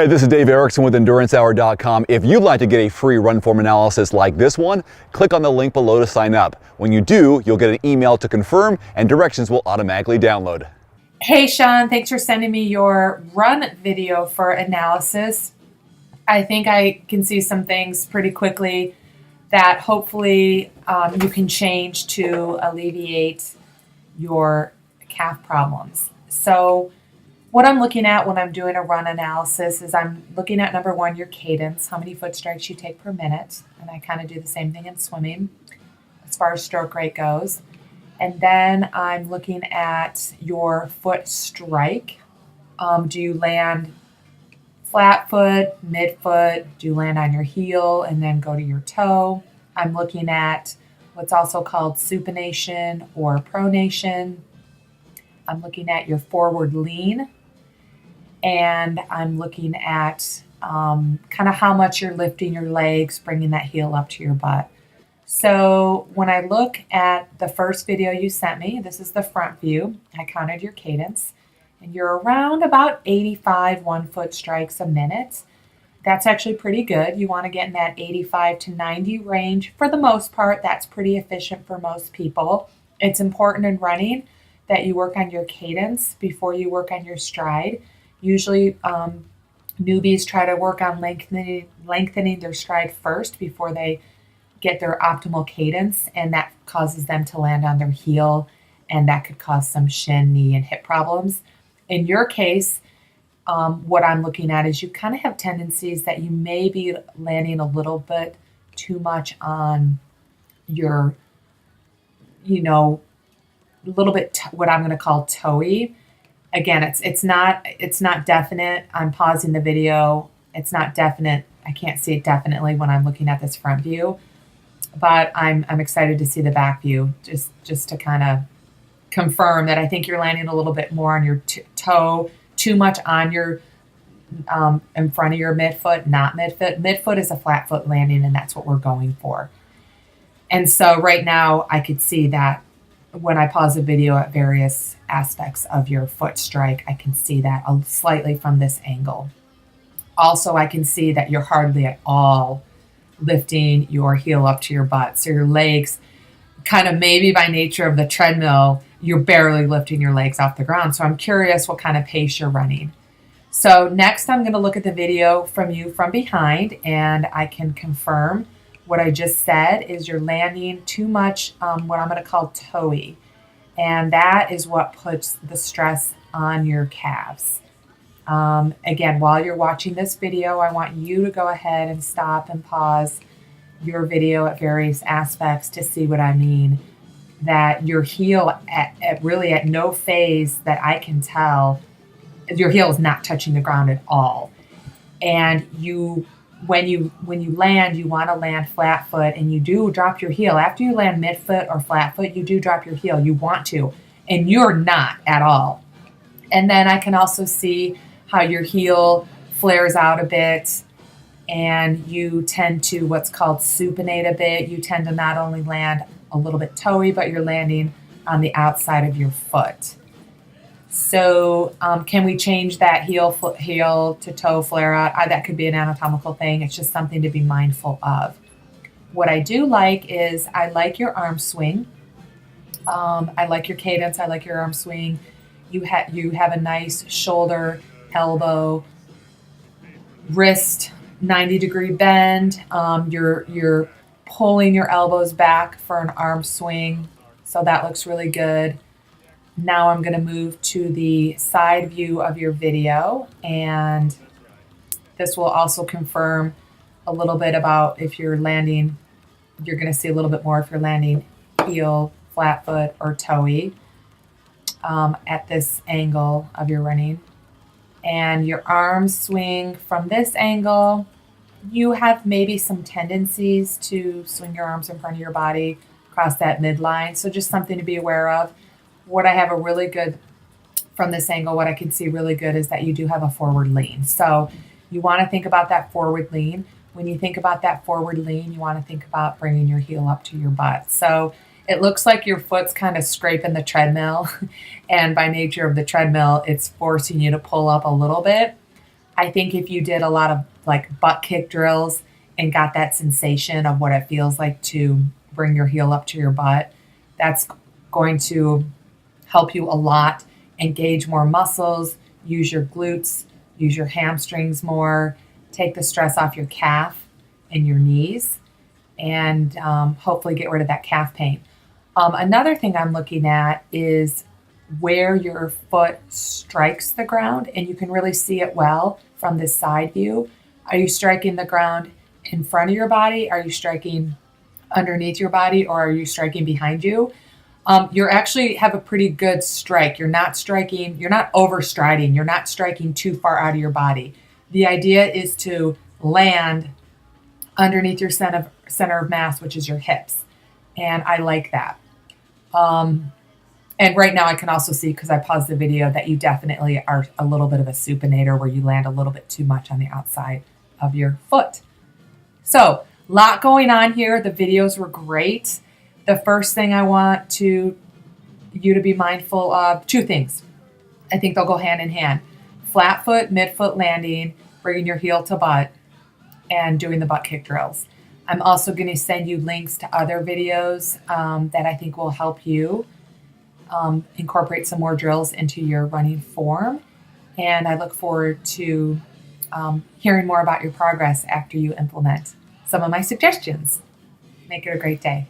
Hey, this is Dave Erickson with EnduranceHour.com. If you'd like to get a free run form analysis like this one, click on the link below to sign up. When you do, you'll get an email to confirm and directions will automatically download. Hey Sean, thanks for sending me your run video for analysis. I think I can see some things pretty quickly that hopefully you can change to alleviate your calf problems. So what I'm looking at when I'm doing a run analysis is I'm looking at, number one, your cadence, how many foot strikes you take per minute. And I kind of do the same thing in swimming as far as stroke rate goes. And then I'm looking at your foot strike. Do you land flat foot, midfoot? Do you land on your heel and then go to your toe? I'm looking at what's also called supination or pronation. I'm looking at your forward lean. And I'm looking at kind of how much you're lifting your legs, bringing that heel up to your butt. So when I look at the first video you sent me, this is the front view. I counted your cadence, and you're around about 85 1-foot strikes a minute. That's actually pretty good. You want to get in that 85 to 90 range. For the most part, that's pretty efficient for most people. It's important in running that you work on your cadence before you work on your stride. Usually newbies try to work on lengthening their stride first before they get their optimal cadence, and that causes them to land on their heel, and that could cause some shin, knee, and hip problems. In your case, what I'm looking at is you kind of have tendencies that you may be landing a little bit too much on your, a little bit what I'm going to call toey. Again, it's not definite. I'm pausing the video. It's not definite. I can't see it definitely when I'm looking at this front view, but I'm excited to see the back view just to kind of confirm that I think you're landing a little bit more on your toe, too much on your in front of your midfoot, not midfoot. Midfoot is a flat foot landing, and that's what we're going for. And so right now I could see that when I pause the video at various aspects of your foot strike, I can see that slightly from this angle. Also, I can see that you're hardly at all lifting your heel up to your butt. So your legs, kind of maybe by nature of the treadmill, you're barely lifting your legs off the ground. So I'm curious what kind of pace you're running. So next I'm going to look at the video from you from behind, and I can confirm what I just said is you're landing too much what I'm going to call toey. And that is what puts the stress on your calves. Again, while you're watching this video, I want you to go ahead and stop and pause your video at various aspects to see what I mean. That your heel really at no phase that I can tell, your heel is not touching the ground at all. And when you land, you want to land flat foot, and you do drop your heel. After you land midfoot or flat foot, you do drop your heel. You want to, and you're not at all. And then I can also see how your heel flares out a bit, and you tend to what's called supinate a bit. You tend to not only land a little bit toey, but you're landing on the outside of your foot. So can we change that heel to toe flare out? That could be an anatomical thing. It's just something to be mindful of. What I do like is I like your arm swing. I like your cadence. I like your arm swing. You have a nice shoulder, elbow, wrist, 90-degree bend. You're pulling your elbows back for an arm swing. So that looks really good. Now I'm going to move to the side view of your video, and this will also confirm a little bit about if you're landing, you're going to see a little bit more if you're landing heel, flat foot, or toey at this angle of your running. And your arms swing from this angle. You have maybe some tendencies to swing your arms in front of your body across that midline, so just something to be aware of. What I have a really good, from this angle, what I can see really good is that you do have a forward lean. So you want to think about that forward lean. When you think about that forward lean, you want to think about bringing your heel up to your butt. So it looks like your foot's kind of scraping the treadmill. And by nature of the treadmill, it's forcing you to pull up a little bit. I think if you did a lot of like butt kick drills and got that sensation of what it feels like to bring your heel up to your butt, that's going to help you a lot. Engage more muscles, use your glutes, use your hamstrings more, take the stress off your calf and your knees, and hopefully get rid of that calf pain. Another thing I'm looking at is where your foot strikes the ground, and you can really see it well from this side view. Are you striking the ground in front of your body? Are you striking underneath your body, or are you striking behind you? You actually have a pretty good strike. You're not overstriding. You're not striking too far out of your body. The idea is to land underneath your center of mass, which is your hips. And I like that. And right now I can also see, because I paused the video, that you definitely are a little bit of a supinator, where you land a little bit too much on the outside of your foot. So, lot going on here. The videos were great. The first thing I want you to be mindful of, two things. I think they'll go hand in hand. Flat foot, midfoot landing, bringing your heel to butt, and doing the butt kick drills. I'm also going to send you links to other videos that I think will help you incorporate some more drills into your running form. And I look forward to hearing more about your progress after you implement some of my suggestions. Make it a great day.